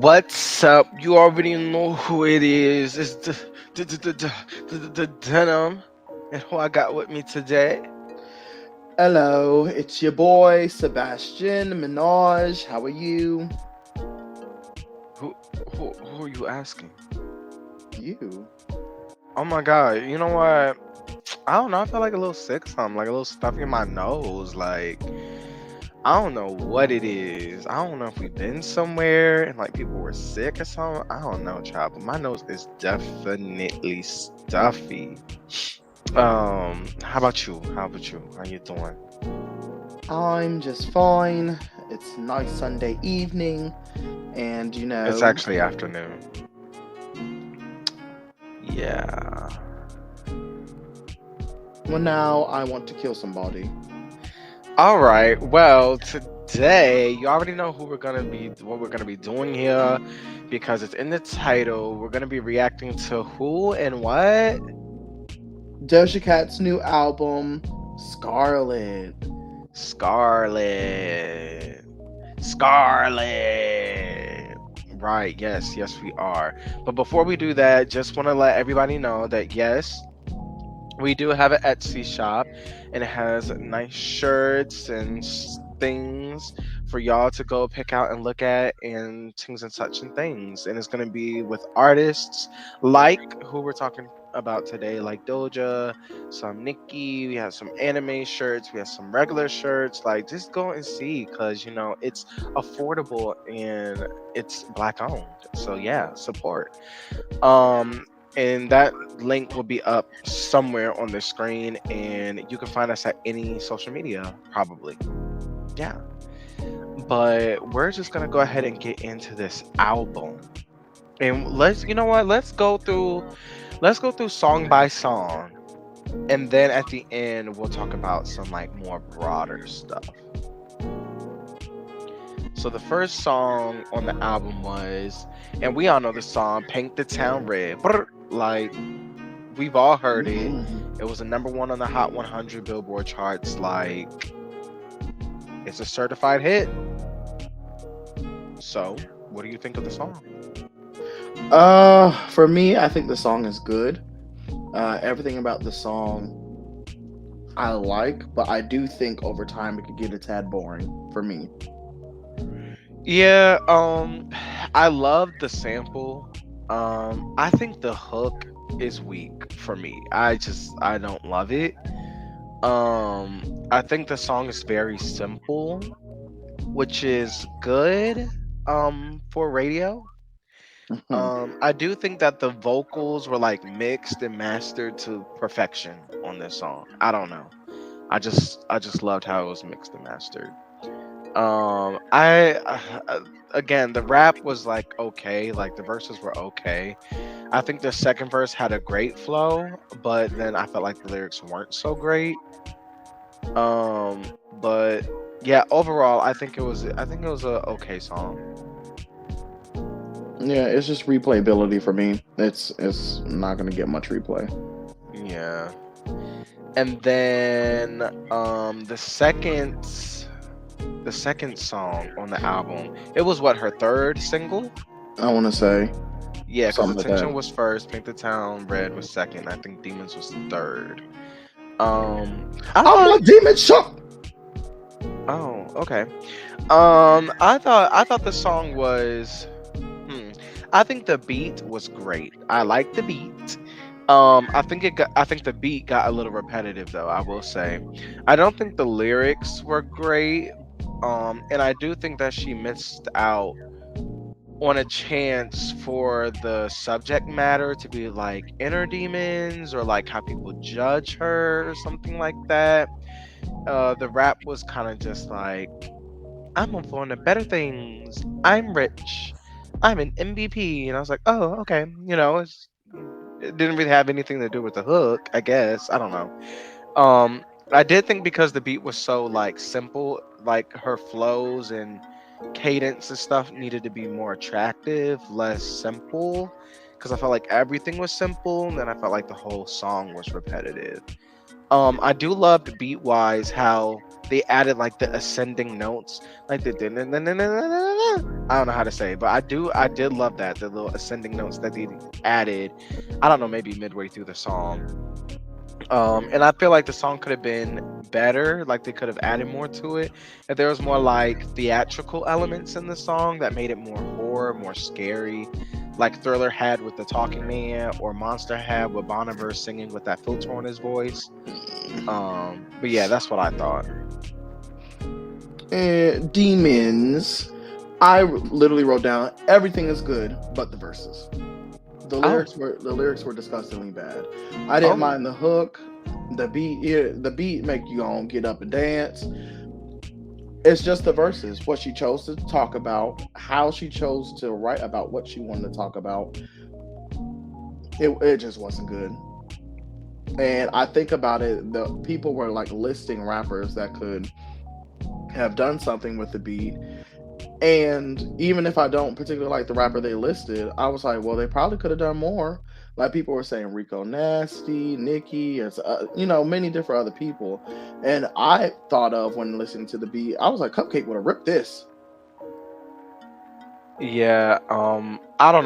What's up? You already know who it is. It's the denim. And who I got with me today? Hello, it's your boy Sebastian Minaj. How are you? Who who are you asking? You? Oh my god, you know what? I don't know, I feel like a little sick or something, like a little stuffy in my nose. Like I don't know what it is. I don't know if we've been somewhere and like people were sick or something. I don't know, child, but my nose is definitely stuffy. How about you? How about you? How you doing? I'm just fine. It's nice Sunday evening, and It's actually afternoon. Yeah. well, now I want to kill somebody. All right. Well, today you already know what we're gonna be doing here, because it's in the title. We're gonna be reacting to who and what? Doja Cat's new album, Scarlet. Scarlet. Scarlet. Right. Yes. Yes, we are. But before we do that, just want to let everybody know that yes, we do have an Etsy shop, and it has nice shirts and things for y'all to go pick out and look at, and things and such and things. And it's going to be with artists like who we're talking about today, like Doja, some Nicki. We have some anime shirts, we have some regular shirts. Like, just go and see, because it's affordable and it's black owned. So yeah, support. um and that link will be up somewhere on the screen, and you can find us at any social media, probably. Yeah. But we're just gonna go ahead and get into this album, and you know what, let's go through song by song, and then at the end we'll talk about some like more broader stuff. So the first song on the album was, and we all know the song, Paint the Town Red. Brr. Like, we've all heard it. Mhm. It was a number one on the Hot 100 Billboard charts. Like, it's a certified hit. So, what do you think of the song? For me, I think the song is good. Everything about the song I like, but I do think over time it could get a tad boring for me. Yeah, I love the sample. I think the hook is weak for me. I don't love it. I think the song is very simple, which is good for radio. I do think that the vocals were like mixed and mastered to perfection on this song. I don't know. I just loved how it was mixed and mastered. I again, the rap was like okay, like the verses were okay. I think the second verse had a great flow, but then I felt like the lyrics weren't so great. But yeah, overall, I think it was a okay song. Yeah, it's just replayability for me. It's not gonna get much replay. Yeah. And then the second song on the album, it was what, her third single? I want to say Yeah, because something like Attention that. was first, Paint the Town Red was second. I think Demons was third. I I'm a thought demon shop. Oh, okay. I thought the song was hmm. I think the beat was great. I like the beat. I think the beat got a little repetitive, though, I will say. I don't think the lyrics were great. And I do think that she missed out on a chance for the subject matter to be like inner demons, or like how people judge her or something like that. The rap was kind of just like, I'm on to better things. I'm rich. I'm an MVP. And I was like, oh, okay. It didn't really have anything to do with the hook, I guess. I don't know. I did think because the beat was so like simple, like her flows and cadence and stuff needed to be more attractive, less simple. Because I felt like everything was simple, and then I felt like the whole song was repetitive. I do love the beat wise how they added like the ascending notes, like the I don't know how to say it, but I did love that the little ascending notes that they added. I don't know, maybe midway through the song. And I feel like the song could have been better, like they could have added more to it. If there was more like theatrical elements in the song that made it more horror, more scary, like Thriller had with the Talking Man, or Monster had with Boniver singing with that filter on his voice. But yeah, that's what I thought. Demons. I literally wrote down everything is good, but the verses. Oh, The lyrics were disgustingly bad. I didn't oh, mind the hook, the beat. Yeah, the beat make you gonna get up and dance. It's just the verses, what she chose to talk about, how she chose to write about what she wanted to talk about. It just wasn't good. And I think about it, the people were like listing rappers that could have done something with the beat. And even if I don't particularly like the rapper they listed, I was like, well, they probably could have done more. Like people were saying Rico Nasty, Nicki, it's many different other people. And I thought of when listening to the beat, I was like, Cupcake would have ripped this. yeah. I don't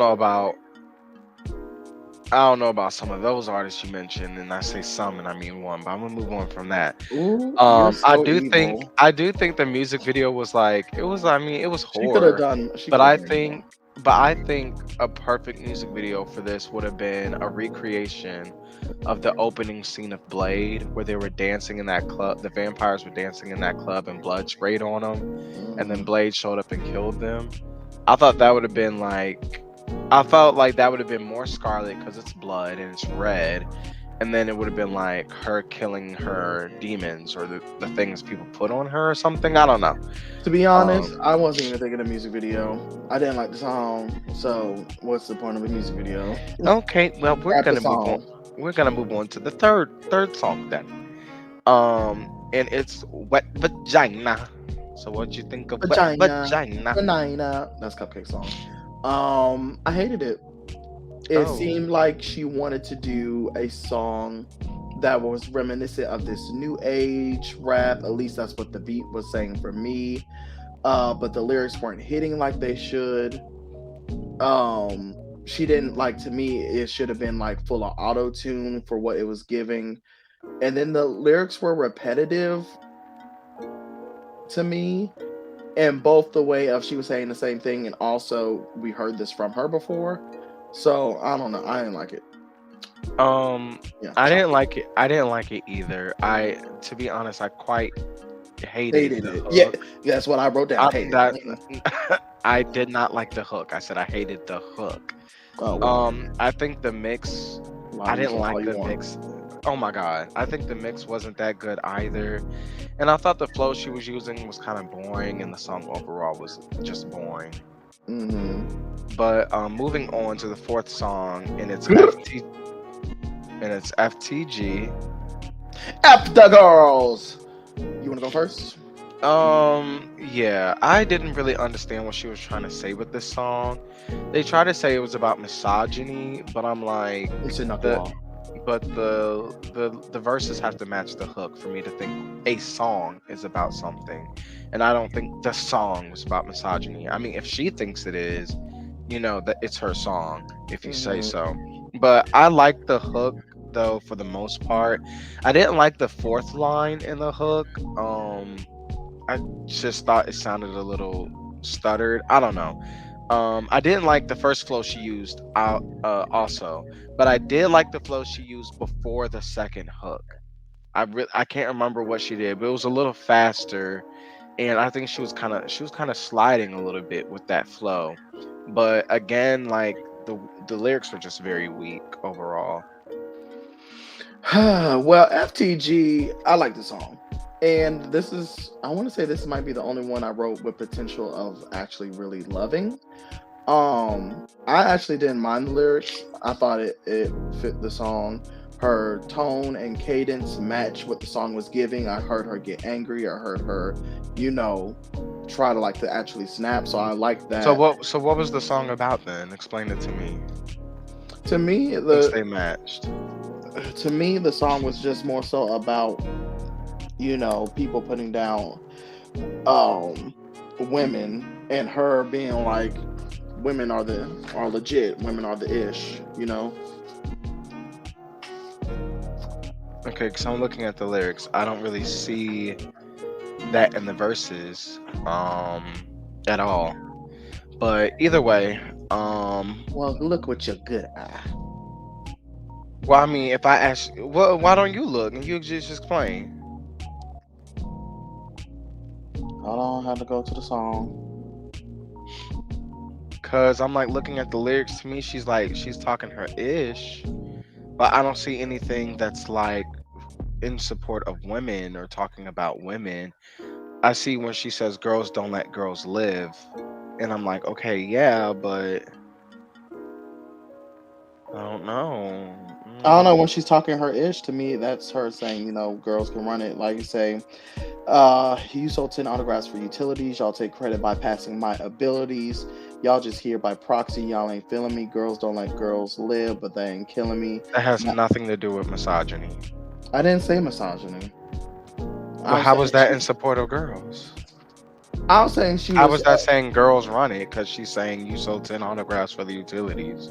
know about some of those artists you mentioned, and I say some, and I mean one. But I'm gonna move on from that. Ooh, you're so evil. I do think the music video was like it was. I mean, it was She could have horror, done. She but could have I done more. think, but I think a perfect music video for this would have been a recreation of the opening scene of Blade, where they were dancing in that club. The vampires were dancing in that club, and blood sprayed on them, and then Mhm. Blade showed up and killed them. I thought that would have been like. I felt like that would have been more Scarlet because it's blood and it's red, and then it would have been like her killing her demons or the things people put on her or something. I don't know. To be honest, Um, I wasn't even thinking of music video. I didn't like the song, so what's the point of a music video? okay, well Rap the song. We're gonna move on to the third song then. And it's Wet Vagina. So what you think of Wet Vagina, Vagina? Vagina. That's Cupcake song. I hated it. It Oh, seemed like she wanted to do a song that was reminiscent of this new age rap. At least that's what the beat was saying for me. But the lyrics weren't hitting like they should. She didn't like, to me, it should have been like full of auto tune for what it was giving. And then the lyrics were repetitive to me, and both the way of she was saying the same thing, and also we heard this from her before. So I don't know. I didn't like it. um, Yeah, I sorry. didn't like it. I didn't like it either. To be honest, I quite hated Hated the it. Yeah, hook. that's what I wrote down. I, Hated that it. I did not like the hook. I said I hated the hook. Oh well, I think the mix. lie I to didn't yourself all like you the want. mix. Oh my god, I think the mix wasn't that good either, and I thought the flow she was using was kind of boring, and the song overall was just boring. Mm-hmm. But moving on to the fourth song, and it's FTG. F the girls. You want to go first? Yeah, I didn't really understand what she was trying to say with this song. They tried to say it was about misogyny, but I'm like, It's a the knuckleball. but the verses have to match the hook for me to think a song is about something, and I don't think the song was about misogyny. I mean, if she thinks it is, that it's her song, if you say Mm-hmm. so. But I like the hook though for the most part. I didn't like the fourth line in the hook. I just thought it sounded a little stuttered. I don't know. I didn't like the first flow she used also, but I did like the flow she used before the second hook. I can't remember what she did, but it was a little faster, and I think she was kind of sliding a little bit with that flow. But again, like the lyrics were just very weak overall. Well, FTG, I like the song. And I want to say this might be the only one I wrote with potential of actually really loving. I actually didn't mind the lyrics. I thought it fit the song. Her tone and cadence matched what the song was giving. I heard her get angry. I heard her, you know, try to like to actually snap. So I like So that. what was the song about then? Explain it to me. To me, Since they matched. the song was just more so about, people putting down um women, and her being like, women are legit, women are the ish, you know. Okay, because I'm looking at the lyrics. I don't really see that in the verses, at all. But either way, Well, look with your good eye. well, I mean, if I ask, well, why don't you look and you just explain? Hold on, I had to go to the song. Cause I'm like looking at the lyrics. To me, she's like she's talking her ish, but I don't see anything that's like in support of women or talking about women. I see when she says girls don't let girls live, and I'm like, okay, yeah, but I don't know. I don't know, when she's talking her ish, to me that's her saying, you know, girls can run it. Like you say, you sold 10 autographs for utilities. Y'all take credit by passing my abilities. Y'all just here by proxy. Y'all ain't feeling me. Girls don't let girls live, but they ain't killing me. That has Not, nothing to do with misogyny. I didn't say misogyny. Well, I'm how saying was that in she. support of girls? I was saying she How was. was that saying girls run it? Because she's saying you sold 10 autographs for the utilities.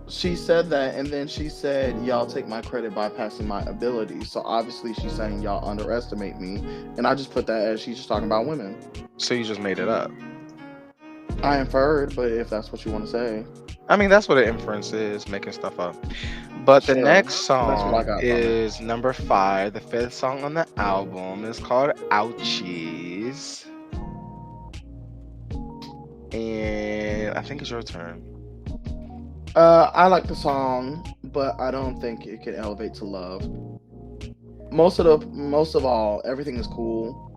She said that, and then she said, "Y'all take my credit by passing my abilities." So obviously, she's saying y'all underestimate me, and I just put that as she's just talking about women. So you just made it up. I inferred, but if that's what you want to say, I mean, that's what an inference is, making stuff up. But the sure. next That's what I song got from it. is number 5, the fifth song on the album. It's called Ouchies. And I think it's your turn. I like the song, but I don't think it can elevate to love. Most of all, everything is cool.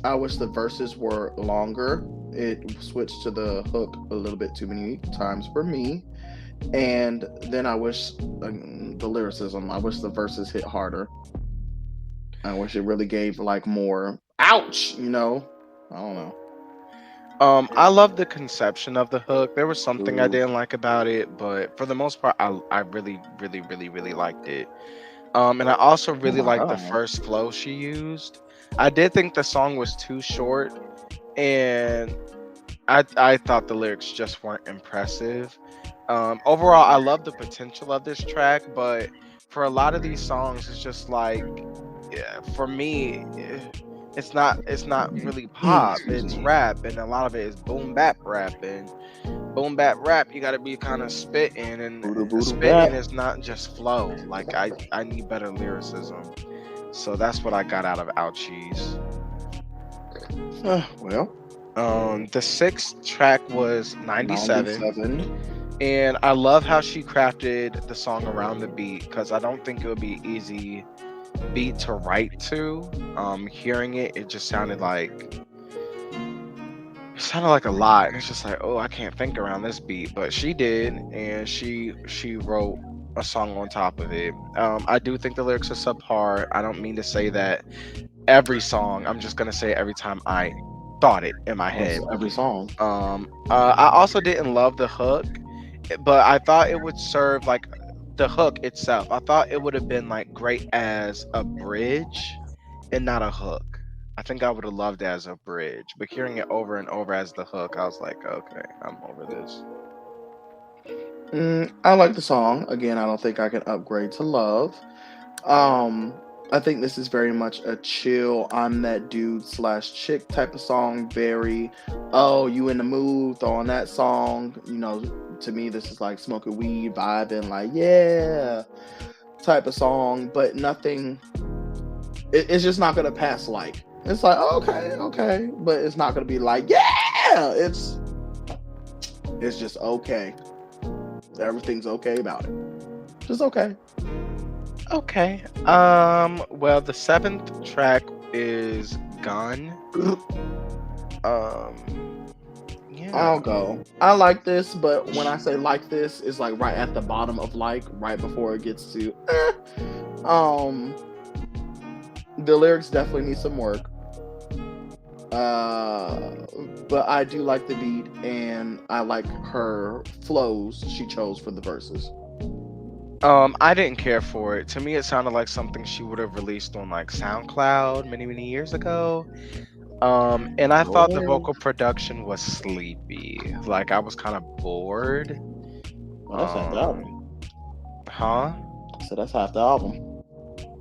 I wish the verses were longer. It switched to the hook a little bit too many times for me. And then I wish the lyricism. I wish the verses hit harder. I wish it really gave like more. Ouch, you know. I don't know. I love the conception of the hook. There was something I Ooh. didn't like about it, but for the most part, I really, really, really, really liked it. And I also Oh really my liked the god. first flow she used. I did think the song was too short, and I thought the lyrics just weren't impressive. Overall, I love the potential of this track, but for a lot of these songs, it's just like, yeah, for me, it's not really pop. Excuse It's me. rap, and a lot of it is boom bap rap. And boom bap rap, you got to be kind of spitting, and Voodoo voodoo spitting rap. is not just flow. Like I need better lyricism. So that's what I got out of Ouchies. Well, The sixth track was 97. 97. And I love how she crafted the song around the beat, because I don't think it would be easy beat to write to. Hearing it, it sounded like a lot, and it's just like, oh, I can't think around this beat, but she did, and she wrote a song on top of it. I do think the lyrics are subpar. I don't mean to say that every song. I'm just gonna say every time I thought it in my That's head. every song. I also didn't love the hook, but I thought it would serve like the hook itself. I thought it would have been like great as a bridge and not a hook. I think I would have loved it as a bridge, but hearing it over and over as the hook, I was like, okay, I'm over this. I like the song. Again, I don't think I can upgrade to love. I think this is very much a chill, I'm that dude slash chick type of song. Very, oh, you in the mood, throw on that song. You know, to me, this is like smoking weed, vibing, like, yeah, type of song, but nothing, it's just not going to pass like. It's like, okay, okay, but it's not going to be like, yeah, it's just okay. Everything's okay about it. Just okay. Okay. Well, the seventh track is Gone. I'll Yeah. go. I like this, but when I say like this, it's like right at the bottom of like, right before it gets to. Um, the lyrics definitely need some work. Uh, but I do like the beat, and I like her flows she chose for the verses. I didn't care for it. To me, it sounded like something she would have released on like SoundCloud many, many years ago. And I Go thought the ahead. vocal production was sleepy. Like I was kind of bored. Oh, that's half the album. Um, huh? So that's half the album.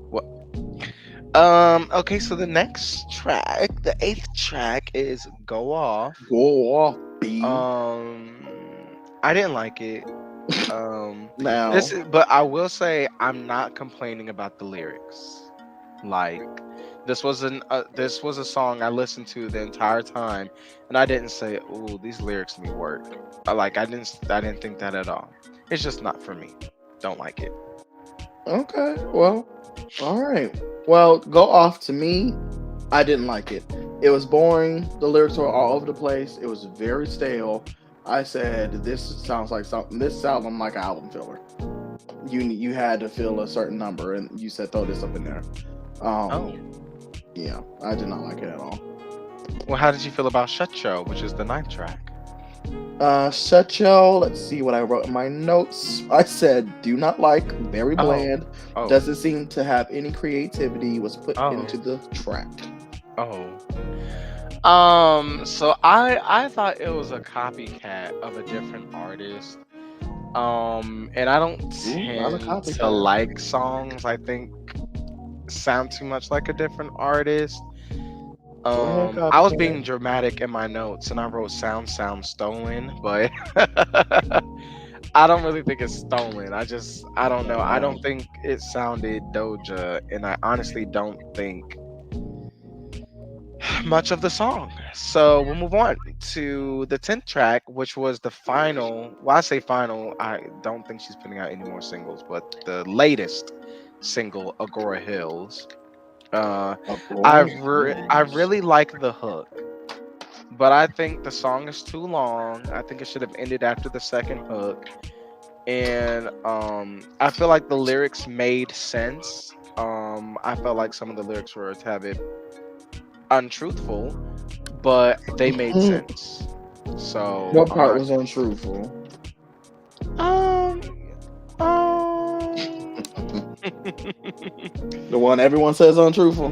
What? Okay, so the next track, the eighth track is "Go Off." Go off, B. I didn't like it. Um, Now, but I will say I'm not complaining about the lyrics. Like this was a song I listened to the entire time, and I didn't say, "Ooh, these lyrics need work." I didn't think that at all. It's just not for me. Don't like it. okay, well, all right. Well, go off to me. I didn't like it. It was boring. The lyrics were all over the place. It was very stale. I said, "This sounds like something. This sounds like album filler." You had to fill a certain number, and you said throw this up in there. Um, Oh, yeah, I did not like it at all. well, how did you feel about Shutcho, which is the ninth track? Shutcho. Let's see what I wrote in my notes. I said, "Do not like. Very Oh, bland. oh, Doesn't seem to have any creativity. Was put oh, into the track." oh. So I thought it was a copycat of a different artist. And I don't Ooh, not a tend to copycat. like songs I think sound too much like a different artist. Go ahead, I was copycat. being dramatic in my notes and I wrote sound stolen, but I don't really think it's stolen. I don't know. I don't Wow. think it sounded Doja, and I honestly don't think much of the song. So we'll move on to the 10th track, which was the final. Well, I say final. I don't think she's putting out any more singles, but the latest single, Agora Hills. Uh, Agora I Hills. really like the hook, but I think the song is too long. I think it should have ended after the second hook, and I feel like the lyrics made sense. I felt like some of the lyrics were a tad bit untruthful, but they made Hmm. sense. So What part was untruthful? um um The one everyone says untruthful.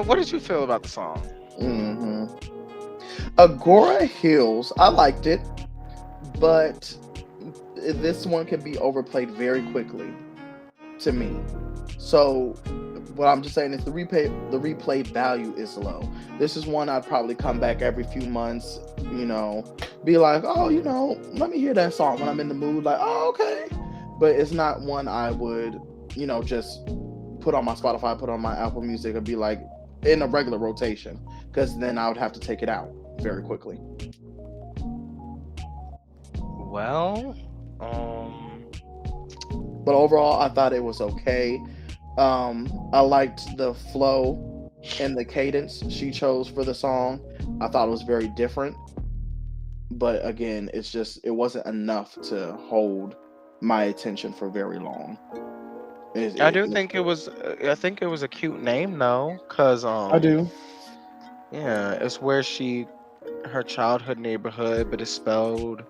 what did you feel about the song? Hmm. Agora Hills. I liked it, but this one can be overplayed very quickly to me. So what I'm just saying is the replay value is low. This is one I'd probably come back every few months, be like, oh, let me hear that song when I'm in the mood, like, oh, okay. But it's not one I would, just put on my Spotify, put on my Apple Music, and be like in a regular rotation, because then I would have to take it out very quickly. Well, um But overall, I thought it was okay. I liked the flow and the cadence she chose for the song. I thought it was very different, but again, it wasn't enough to hold my attention for very long. I do think it was I think it was a cute name though, cuz I do. yeah, it's where she her childhood neighborhood, but it's spelled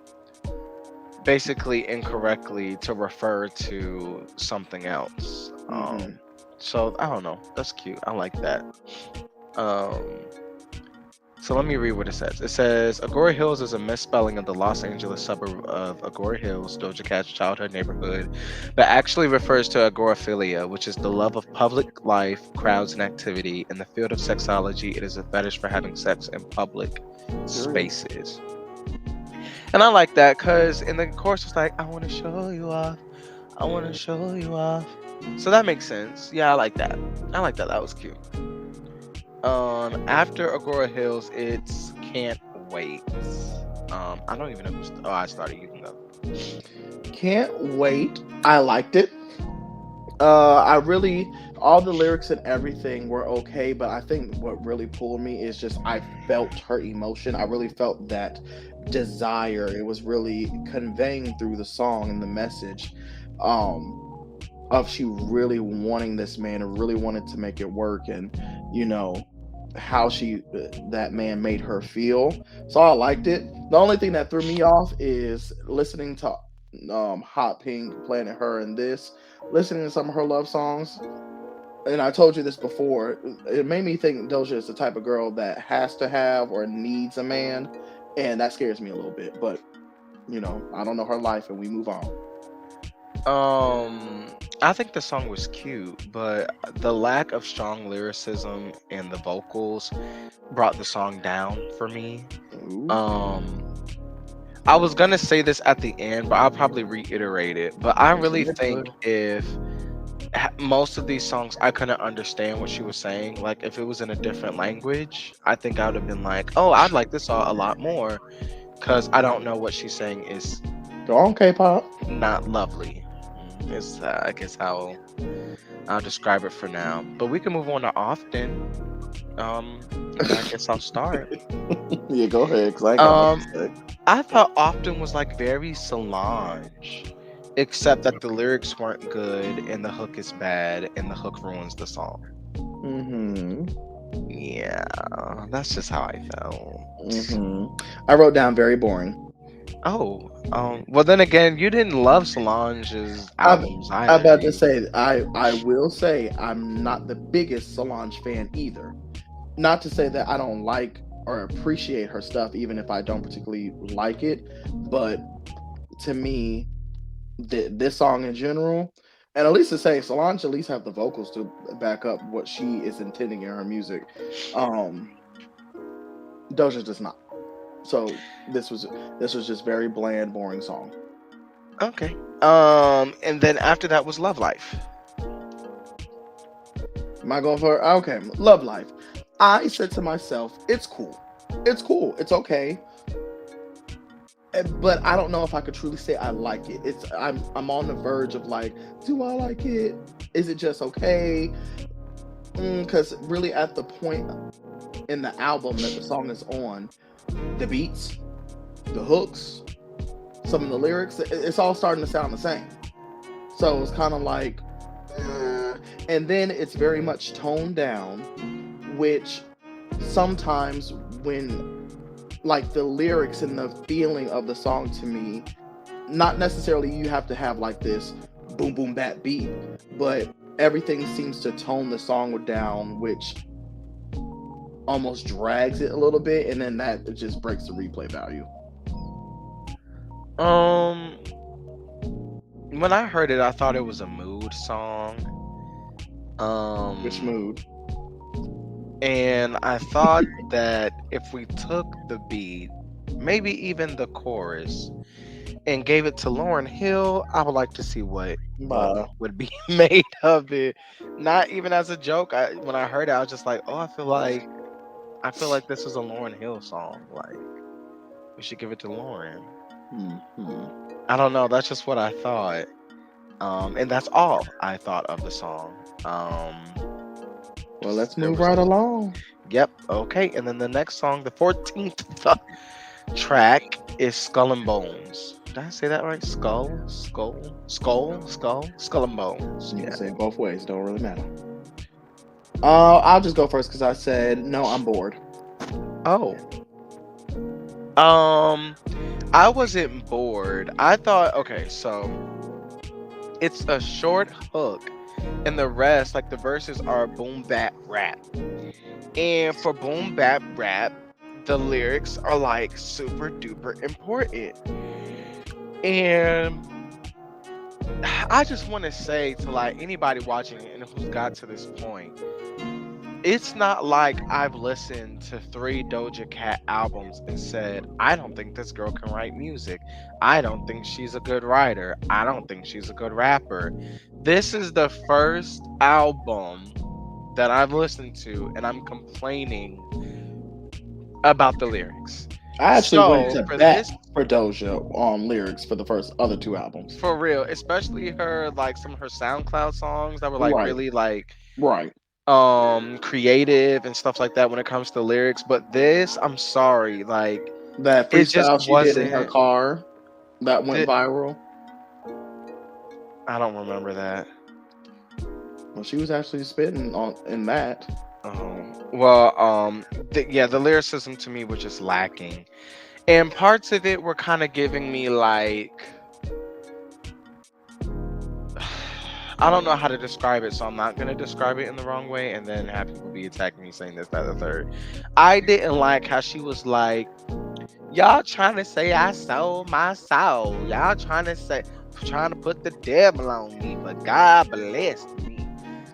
basically incorrectly to refer to something else. Hmm. So I don't know. That's cute. I like that. Um, so let me read what it says. It says Agora Hills is a misspelling of the Los Angeles suburb of Agora Hills, Doja Cat's childhood neighborhood, but actually refers to agoraphilia, which is the love of public life, crowds, and activity. In the field of sexology, it is a fetish for having sex in public Period. spaces. And I like that because in the chorus it's like, I want to show you off. I want to show you off. So that makes sense. Yeah, I like that. I like that. That was cute. After Agora Hills, it's Can't Wait. I don't even know. Oh, I started. You can go. Can't wait. I liked it. I really all the lyrics and everything were okay, but I think what really pulled me is just I felt her emotion. I really felt that desire. It was really conveying through the song and the message, um, of she really wanting this man and really wanted to make it work, and you know how that man made her feel. So I liked it. The only thing that threw me off is listening to Hot Pink playing her and this, listening to some of her love songs. and I told you this before, it made me think Doja is the type of girl that has to have or needs a man, and that scares me a little bit. But I don't know her life, and we move on. I think the song was cute, but the lack of strong lyricism and the vocals brought the song down for me. Ooh, Um, I was gonna say this at the end, but I'll probably reiterate it. But I it's really an think intro. if most of these songs I couldn't understand what she was saying, like if it was in a different language, I think I would have been like, "Oh, I'd like this song a lot more," because I don't know what she's saying is Go on, K-pop. not lovely. Is I guess how I'll describe it for now. But we can move on to often. And I guess I'll start. Yeah, go ahead, because I ain't got Um, nothing to say. I thought often was like very Solange, except that the lyrics weren't good and the hook is bad and the hook ruins the song. Mm-hmm. Yeah, that's just how I felt. Mm-hmm. I wrote down very boring. Oh, well then again, you didn't love Solange's I albums I'm either. about to say I will say I'm not the biggest Solange fan either. Not to say that I don't like or appreciate her stuff, even if I don't particularly like it, but to me, this song in general, and at least to say Solange at least have the vocals to back up what she is intending in her music. Um, Doja does not. So this was just very bland, boring song. Okay. And then after that was Love Life. Am I going for okay? Love Life. I said to myself, it's cool. It's cool. It's okay. But I don't know if I could truly say I like it. I'm on the verge of like, do I like it? Is it just okay? Because really, at the point in the album that the song is on, the beats, the hooks, some of the lyrics, it's all starting to sound the same. So it's kind of like, and then it's very much toned down, which sometimes when like the lyrics and the feeling of the song to me, not necessarily you have to have like this boom boom bap beat, but everything seems to tone the song down, which almost drags it a little bit, and then that just breaks the replay value. Um, when I heard it, I thought it was a mood song. Which Um, mood? and I thought that if we took the beat, maybe even the chorus, and gave it to Lauren Hill, I would like to see what Bye. would be made of it. Not even as a joke. When I heard it, I was just like, oh, I feel like this is a Lauren Hill song. Like we should give it to Lauren. Hmm. I don't know. That's just what I thought. And that's all I thought of the song. Well, let's There move was right along. Yep. Okay. And then the next song, the 14th track is Skull and Bones. Did I say that right? Skull and Bones. You can Yeah. say it both ways. Don't really matter. I'll just go first because I said no. I'm bored. Oh. Um, I wasn't bored. I thought, okay, so it's a short hook, and the rest, like the verses, are boom bap rap. And for boom bap rap, the lyrics are like super duper important. And I just want to say to like anybody watching it and who's got to this point, it's not like I've listened to 3 Doja Cat albums and said, I don't think this girl can write music. I don't think she's a good writer. I don't think she's a good rapper. This is the first album that I've listened to and I'm complaining about the lyrics. I actually went So to for bat this, for Doja on lyrics for the first other two albums. for real, especially her like some of her SoundCloud songs that were like Right, really like right. creative and stuff like that when it comes to lyrics, but this, I'm sorry, like That it just freestyle she did in her wasn't car that went the, viral. I don't remember that. Well, she was actually spitting on in that. Well, yeah, the lyricism to me was just lacking, and parts of it were kind of giving me like I don't know how to describe it, so I'm not gonna describe it in the wrong way, and then have people be attacking me saying this, that, the third. I didn't like how she was like, "Y'all trying to say I sold my soul. Y'all trying to put the devil on me, but God blessed me."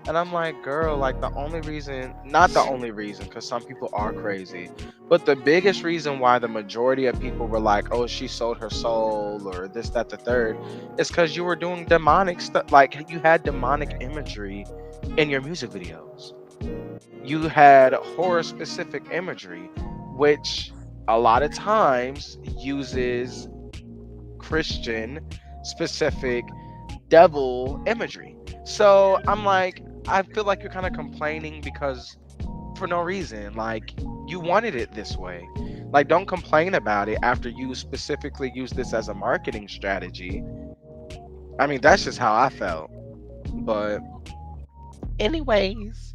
And I'm like, girl, like the only reason, not the only reason, because some people are crazy, but the biggest reason why the majority of people were like, oh, she sold her soul or this, that, the third, is because you were doing demonic stuff. Like you had demonic imagery in your music videos. You had horror specific imagery, which a lot of times uses Christian specific devil imagery. So I'm like, I feel like you're kind of complaining because for no reason. Like you wanted it this way. Like don't complain about it after you specifically use this as a marketing strategy. I mean, that's just how I felt. But anyways,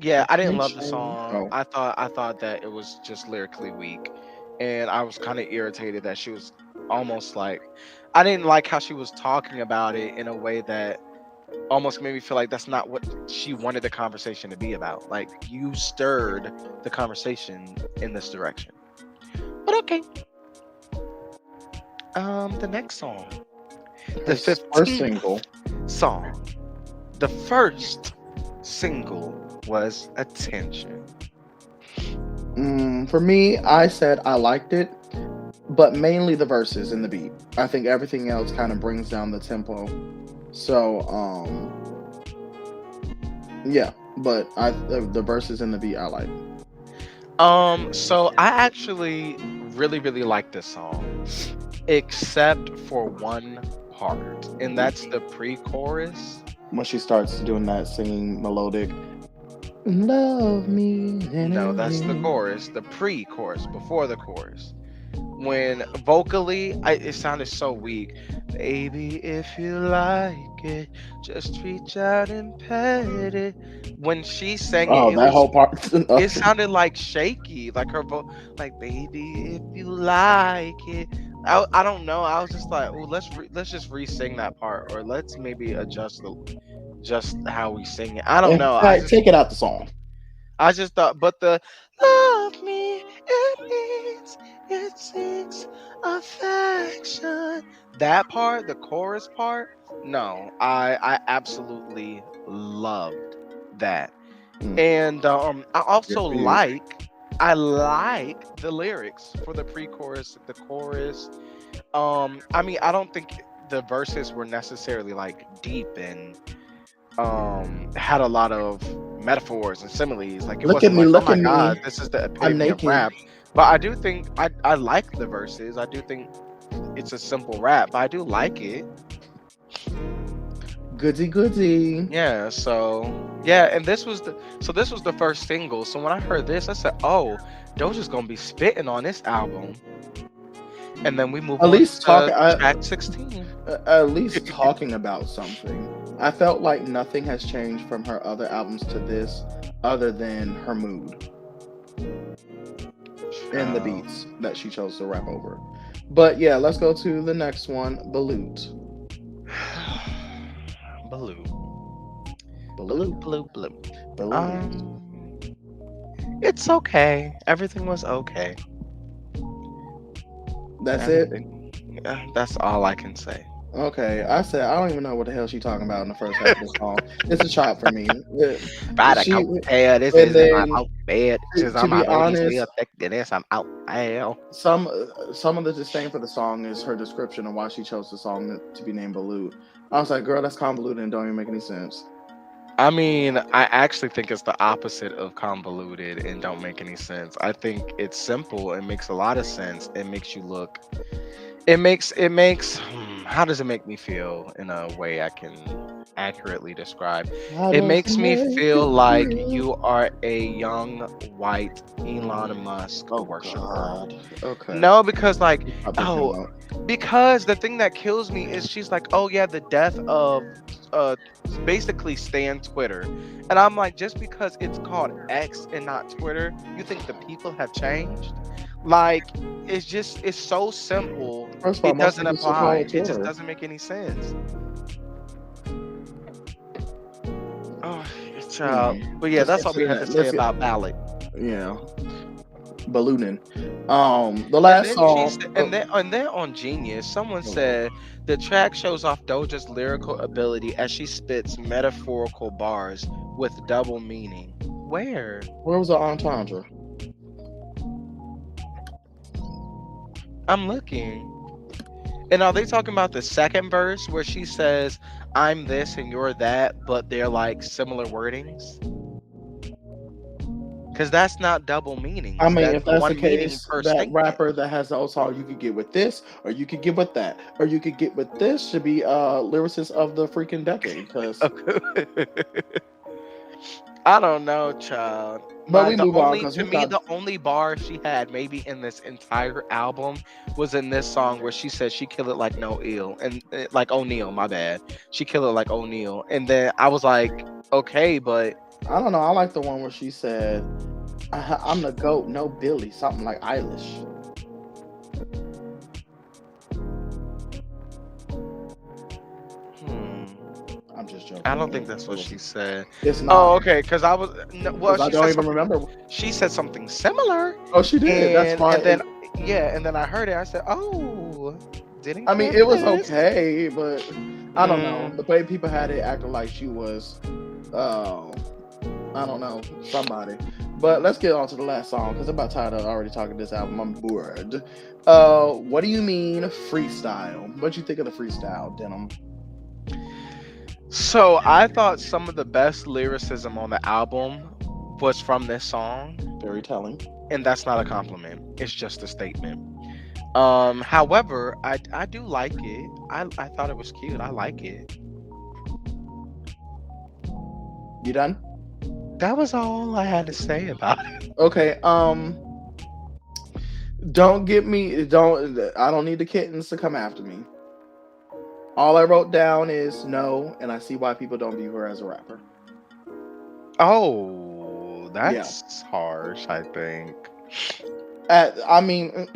yeah, I didn't love the Attention. song. Oh, I thought that it was just lyrically weak, and I was kind of irritated that she was almost like, I didn't like how she was talking about it in a way that almost made me feel like that's not what she wanted the conversation to be about. Like you stirred the conversation in this direction. But okay. The next song, the her first 15th single. song. The first single was Attention. For me, I said I liked it, but mainly the verses and the beat. I think everything else kind of brings down the tempo. So, yeah, but the verses and the beat I like. So I actually really like this song, except for one part, and that's the pre-chorus. When she starts doing that singing melodic, love me No, that's the anyway. chorus, the pre-chorus, before the chorus. When vocally, it sounded so weak. Baby, if you like it, just reach out and pet it. When she sang it, Oh, that whole part. it sounded like shaky, like her voice, like baby, if you like it. I don't know. I was just like, oh, let's just re-sing that part, or let's maybe adjust the just how we sing it. I don't In know. fact, take it out the song. I just thought, but the love me, it needs, it seeks affection. That part, the chorus part, no, I absolutely loved that. Mm, And I good also for you. I like the lyrics for the pre-chorus, the chorus. I mean, I don't think the verses were necessarily like deep and had a lot of metaphors and similes. Like it Look at wasn't me, like, oh look my at me. god, this is the I'm epitome of naked. rap. But I do think I like the verses. I do think it's a simple rap, but I do like it. Goody goody. Yeah, so yeah, and this was the first single. So when I heard this, I said, "Oh, Doja's gonna be spitting on this album." And then we move At on least talk. to track 16. At least talking about something. I felt like nothing has changed from her other albums to this, other than her mood and the Um, beats that she chose to rap over. But yeah, let's go to the next one, Balut. Balut, Balut, Balut. Balut, Balut. Balut. Um, it's okay. Everything was okay. That's it. Everything. That's all I can say. Okay, I said I don't even know what the hell she talking about in the first half of the song. It's a chop for me. Try to She compare. This and isn't my then out bed. Since to I'm be already still honest, affected. This I'm out. Hell. some of the disdain for the song is her description of why she chose the song to be named Balut. I was like, girl, that's convoluted and don't even make any sense. I mean, I actually think it's the opposite of convoluted and don't make any sense. I think it's simple. It makes a lot of sense. It makes you look. How does it make me feel in a way I can accurately describe? How It does it makes me make you feel like feel? you are a young white Elon Musk Oh worshiper. God. Okay. No, because like, Stop picking oh, him up. because the thing that kills me is she's like, oh yeah, the death of uh basically Stan Twitter. And I'm like, just because it's called X and not Twitter, you think the people have changed? Like, it's so simple. First of all, It most doesn't people still call apply. it It just Twitter. doesn't make any sense. Child. But yeah, Let's that's get all to we the had to next. say Let's get about Ballad. yeah, ballooning. The And last then she song. said, Oh, and then on Genius, someone oh Lord. said the track shows off Doja's lyrical ability as she spits metaphorical bars with double meaning. Where? Where was the entendre? I'm looking. And are they talking about the second verse where she says, I'm this and you're that, but they're like similar wordings? Because that's not double I meanings. mean, That's if that's the one meaning case, per that statement. rapper that has the old song, you could get with this, or you could get with that, or you could get with this, should be lyricist of the freaking decade. Because, I don't know, child. but My we the move on only because to we me got. the only bar she had maybe in this entire album was in this song where she said she kill it like no ill and like O'Neal, my bad. She kill it like O'Neal, and then I was like, okay, but I don't know. I like the one where she said, "I'm the goat, no Billy," something like Eilish. hmm, I'm just I joking. don't think that's what she said. It's not Oh, okay, because I was no, well, because I she don't said even something. remember. She said something similar, Oh, she did. That's and why. then yeah, and then I heard it. I said, oh, didn't I mean, hear it was this. okay, but I don't know. Mm. The way people had it acting like she was, uh, I don't know, somebody. But let's get on to the last song because I'm about tired of already talking this album. I'm bored. What do you mean freestyle? What you think of the freestyle, Denim? So I thought some of the best lyricism on the album was from this song, Very telling. and that's not a compliment. It's just a statement. However, I do like it. I thought it was cute. I like it. You done? That was all I had to say about it. Okay. Don't get me. Don't. I don't need the kittens to come after me. All I wrote down is no, and I see why people don't view her as a rapper. Oh, Yeah. that's harsh, I think. I mean,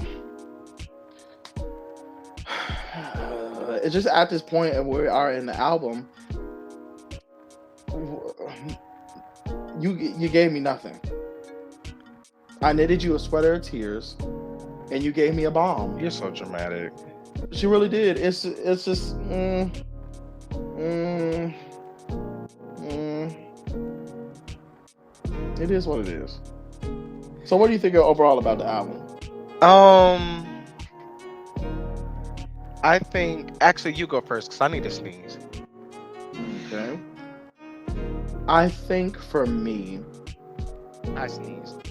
it's just at this point of where we are in the album. You gave me nothing. I knitted you a sweater of tears, and you gave me a bomb. You're so dramatic. She really did. It's just. Mm, mm. It is what it is. So, what do you think overall about the album? Um, I think actually you go first because I need to sneeze. Okay. I think for me, I sneezed.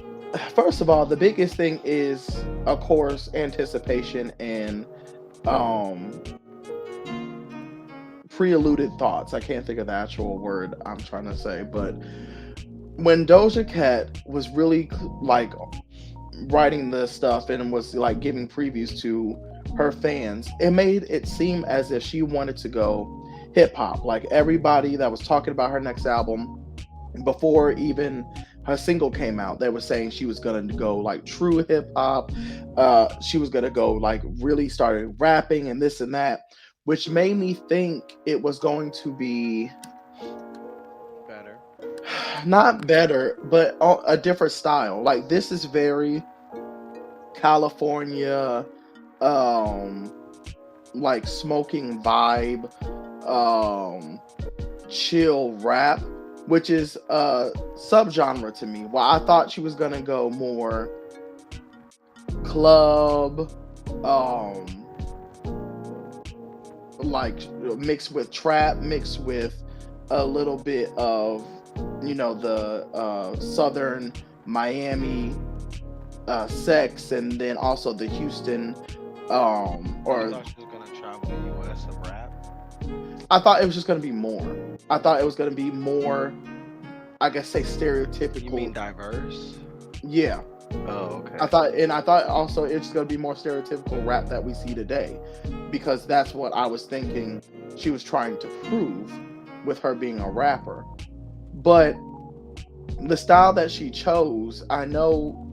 first of all, the biggest thing is, of course, anticipation and um pre-alluded thoughts. I can't think of the actual word I'm trying to say, but when Doja Cat was really like writing the stuff and was like giving previews to her fans, it made it seem as if she wanted to go hip hop. Like everybody that was talking about her next album before even her single came out, they were saying she was gonna go like true hip hop. She was gonna go like really started rapping and this and that, which made me think it was going to be Better. not better, but a different style. Like this is very California, um, like smoking vibe, chill rap, which is a subgenre to me. Well, I thought she was gonna go more club, like mixed with trap, mixed with a little bit of the southern Miami sex, and then also the Houston You or thought she was gonna travel the U.S. and rap? I thought it was just going to be more. I thought it was going to be more, I guess, say stereotypical. You mean diverse? Yeah. Oh, okay. I thought also it's going to be more stereotypical rap that we see today, because that's what I was thinking she was trying to prove with her being a rapper. But the style that she chose, I know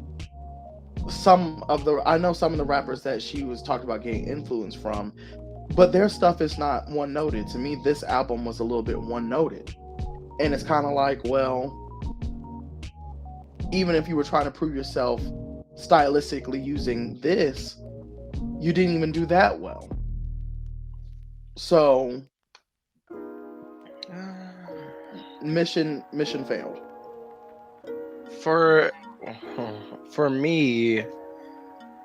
some of the rappers that she was talking about getting influence from, but their stuff is not one noted. To me, this album was a little bit one noted. And it's kind of like, well, even if you were trying to prove yourself stylistically using this, you didn't even do that well. So mission failed. For for me,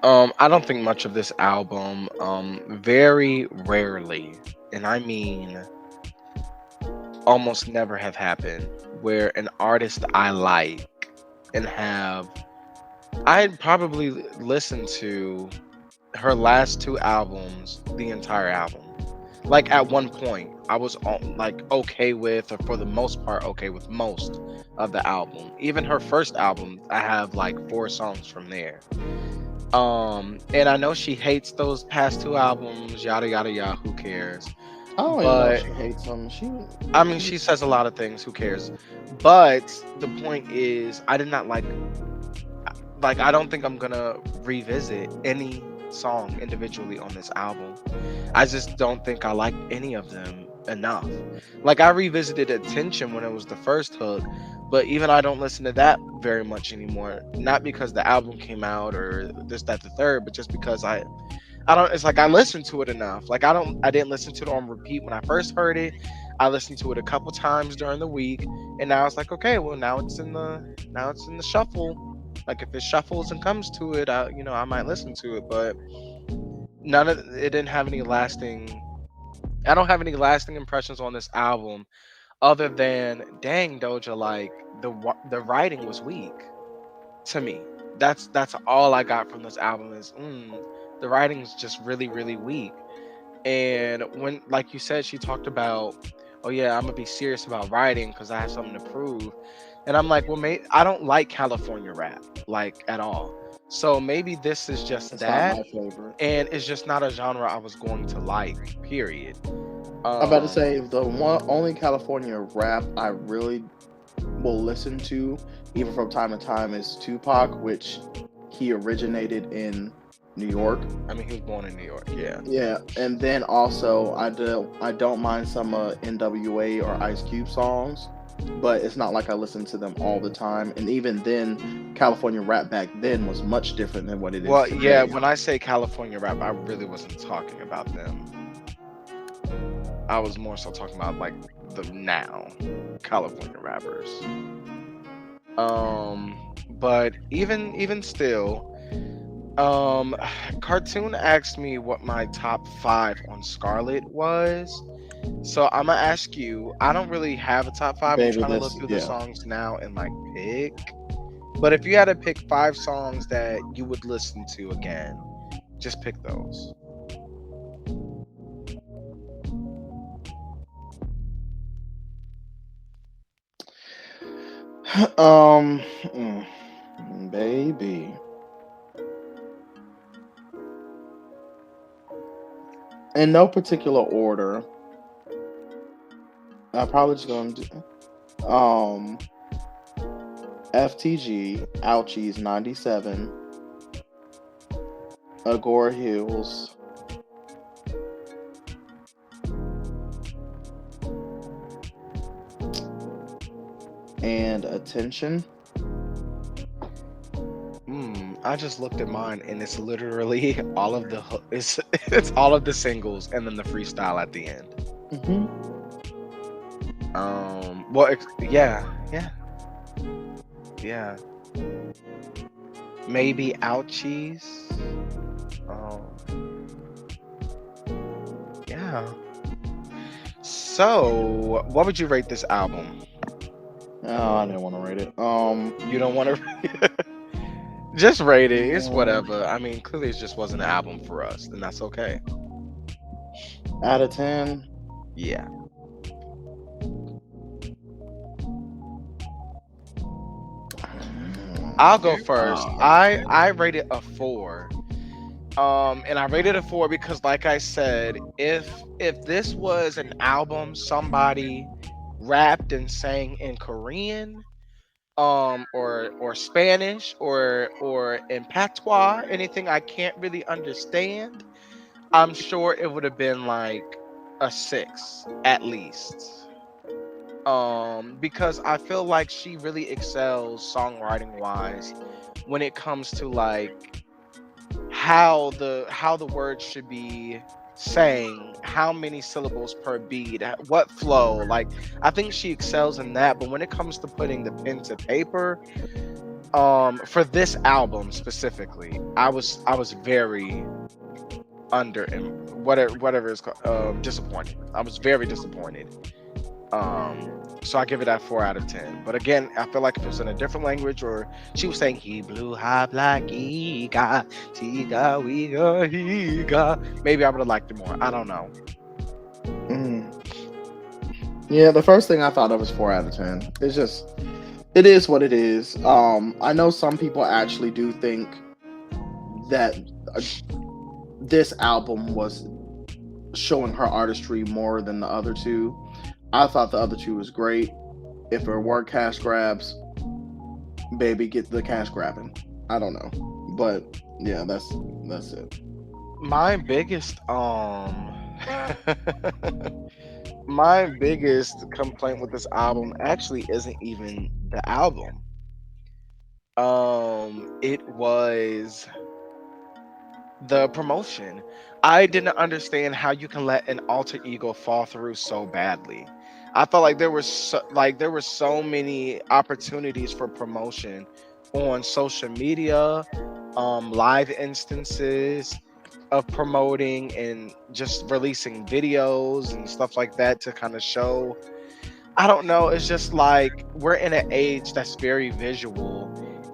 I don't think much of this album. Very rarely, and I mean almost never have happened where an artist I like and have I'd probably listen to her last two albums, the entire album. Like at one point, I was like okay with, or for the most part, okay with most of the album. Even her first album, I have like four songs from there. And I know she hates those past two albums, yada yada yada. Who cares? I don't even know if But she hates them. I mean, she says a lot of things. Who cares? But the point is, I did not like I don't think I'm gonna revisit any song individually on this album. I just don't think I like any of them enough. Like I revisited Attention when it was the first hook, but even I don't listen to that very much anymore. Not because the album came out or this, that, the third, but just because I don't it's like I listened to it enough. Like I didn't listen to it on repeat when I first heard it. I listened to it a couple times during the week, and now it's like, okay, well now it's in the shuffle. Like if it shuffles and comes to it, I might listen to it, but none of it didn't have any lasting. I don't have any lasting impressions on this album other than dang Doja, like the writing was weak to me. That's all I got from this album is the writing's just really weak. And when, like you said, she talked about, oh yeah, I'm gonna be serious about writing because I have something to prove. And I'm like, well, I don't like California rap like at all. So maybe this is just It's not that, my favorite. and it's just not a genre I was going to like. Period. I'm about to Um, say the one only California rap I really will listen to, even from time to time, is Tupac, which he originated in New York. I mean, he was born in New York, yeah. Yeah, and then also I don't mind some NWA or Ice Cube songs, but it's not like I listen to them all the time. And even then, California rap back then was much different than what it is Well, yeah. today. When I say California rap, I really wasn't talking about them. I was more so talking about like the now California rappers. But even still, um, Cartoon asked me what my top five on Scarlet was. So I'm gonna ask you. I don't really have a top five. I'm Baby, trying to look this through the yeah. songs now and like pick. But if you had to pick five songs that you would listen to again, just pick those. um, baby, in no particular order. I'm probably just gonna do FTG, Ouchies 97, Agora Hills, and Attention. I just looked at mine and it's literally all of it's all of the singles and then the freestyle at the end. Hmm. Well, yeah. Maybe Ouchies. Um, yeah. So, what would you rate this album? Oh, I didn't want to rate it. You don't want to just rate it. It's whatever. I mean, clearly it just wasn't an album for us, and that's okay. Out of 10. Yeah. I'll go first. I rated a 4. And I rated a 4 because like I said, if this was an album somebody rapped and sang in Korean, or Spanish or in patois, anything I can't really understand, I'm sure it would have been like a 6 at least. Because I feel like she really excels songwriting wise when it comes to like how the words should be saying, how many syllables per beat, what flow. Like I think she excels in that, but when it comes to putting the pen to paper, for this album specifically, I was very under and whatever it's called, disappointed. I was very disappointed. So I give it that 4 out of 10. But again, I feel like if it was in a different language, or she was saying he blew high black Ega, Tiga, Wiga, Higa, maybe I would have liked it more. I don't know. Mm. Yeah, the first thing I thought of was 4 out of 10. It's just, it is what it is. I know some people actually do think that uh, this album was showing her artistry more than the other two. I thought the other two was great. If it were cash grabs, baby, get the cash grabbing. I don't know, but yeah, that's it. My biggest my biggest complaint with this album actually isn't even the album. It was the promotion. I didn't understand how you can let an alter ego fall through so badly. I felt like there were so many opportunities for promotion on social media, live instances of promoting and just releasing videos and stuff like that to kind of show. I don't know. It's just like we're in an age that's very visual,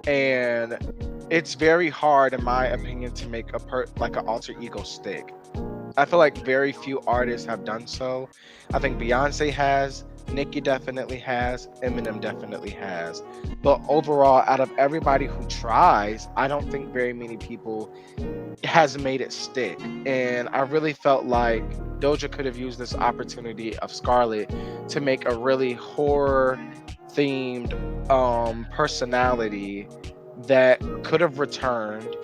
and it's very hard, in my opinion, to make like an alter ego stick. I feel like very few artists have done so. I think Beyonce has, Nicki definitely has, Eminem definitely has. But overall, out of everybody who tries, I don't think very many people has made it stick. And I really felt like Doja could have used this opportunity of Scarlet to make a really horror themed personality that could have returned,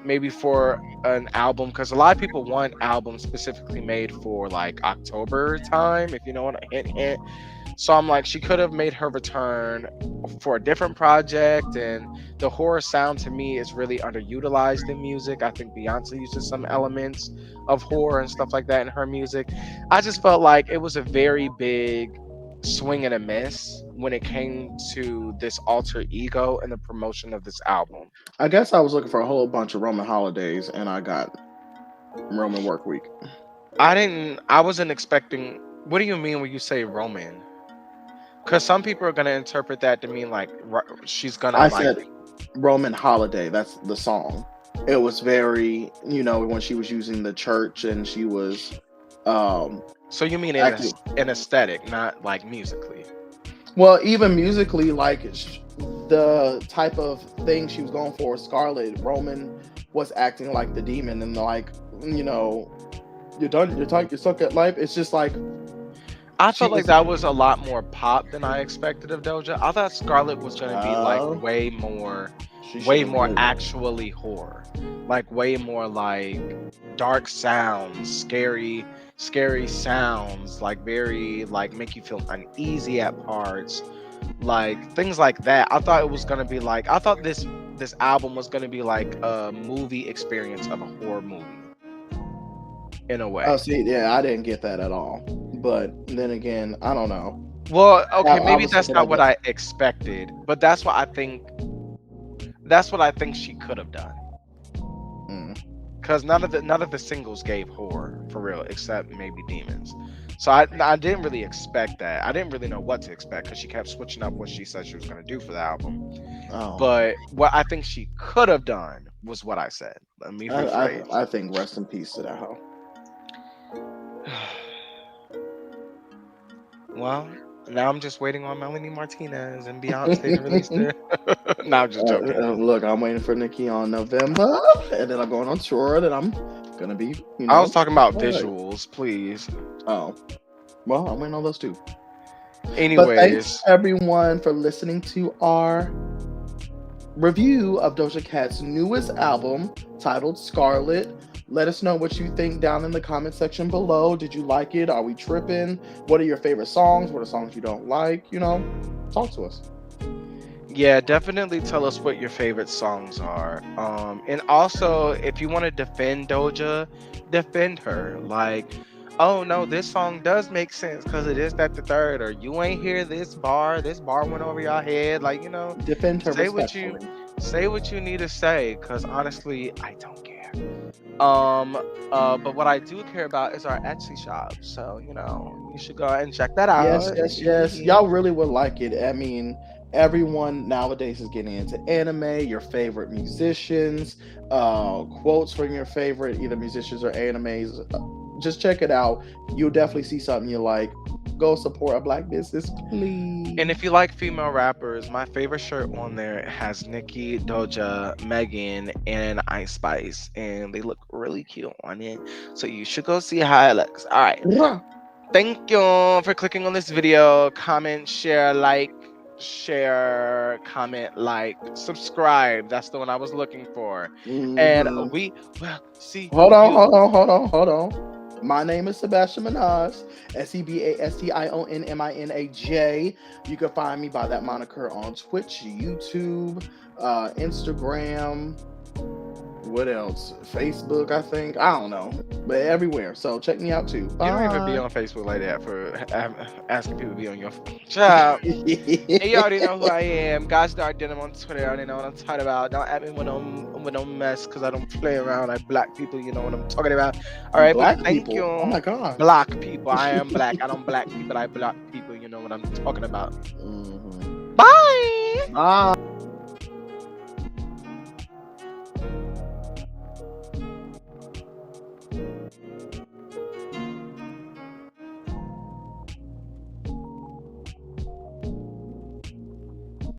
maybe for an album, because a lot of people want albums specifically made for like October time, if you know what I hint. So I'm like, she could have made her return for a different project. And the horror sound to me is really underutilized in music. I think Beyonce uses some elements of horror and stuff like that in her music. I just felt like it was a very big swing and a miss when it came to this alter ego and the promotion of this album. I guess I was looking for a whole bunch of Roman holidays, and I got Roman Work Week. I wasn't expecting. What do you mean when you say Roman? Because some people are gonna interpret that to mean like she's gonna I like. said Roman Holiday. That's the song. It was very, when she was using the church and she was So you mean acting. in aesthetic, not like musically? Well, even musically, like the type of thing she was going for, Scarlet, Roman was acting like the demon, and like, you're done, you're stuck at life. It's just like I she felt like was. that was a lot more pop than I expected of Doja. I thought Scarlet was gonna be like Uh, she should way have more been. actually horror, like way more like dark sounds, scary sounds, like very like make you feel uneasy at parts, like things like that. I thought it was gonna be like I thought this album was gonna be like a movie experience of a horror movie in a Oh, way. see, yeah, I didn't get that at all. But then again, I don't know. Well, I, okay, I maybe was that's thinking not of what the. I expected, but that's what I think she could have done. Mm. Because none of the singles gave horror for real, except maybe Demons. So I didn't really expect that. I didn't really know what to expect because she kept switching up what she said she was going to do for the album. Oh, But what I think she could have done was what I said. Let me I, rephrase. I think rest in peace to that hoe. Well, now I'm just waiting on Melanie Martinez and Beyonce to release their. No, I'm just joking. Look, I'm waiting for Nikki on November, and then I'm going on tour. Then I'm gonna be, I was talking about all right. visuals, please. Oh, well, I'm waiting on those too. But thanks Anyways, everyone for listening to our review of Doja Cat's newest album titled Scarlet. Let us know what you think down in the comment section below. Did you like it? Are we tripping? What are your favorite songs? What are songs you don't like? Talk to us. Yeah, definitely tell us what your favorite songs are. And also, if you want to defend Doja, defend her. Like, oh no, this song does make sense because it is that the third, or you ain't hear this bar went over your head. Like, Defend her say what you respectfully. say what you need to say. Because honestly, I don't care. Um, but what I do care about is our Etsy shop. So you should go ahead and check that Yes, out. yes, yes. Y'all really would like it. I mean, everyone nowadays is getting into anime, your favorite musicians, quotes from your favorite either musicians or animes. Just check it out. You'll definitely see something you like. Go support a black business, And please. if you like female rappers, my favorite shirt on there has Nicki, Doja, Megan, and Ice Spice, and they look really cute on it. So you should go see how it looks. All right. Thank you for clicking on this video. Comment, share, comment, like, subscribe. That's the one I was looking for. And Hmm. we will see Hold on, you. hold on, hold on, hold on. My name is Sebastian Minaj, Sebastiminaj. You can find me by that moniker on Twitch, YouTube, Instagram. What else? Facebook, I think. I don't know, but everywhere. So check me out too. You don't even be Bye. on Facebook like that for asking people to be on your job. And you already know who I am. Guys Dark Denim on Twitter. I already know what I'm talking about. Don't at me with no mess because I don't play around like black people. You know what I'm talking about. All right, but Black thank people. Oh you. my god. Black people. I am black. I don't black people. I black people. You know what I'm talking about. Mhm. Bye. Bye.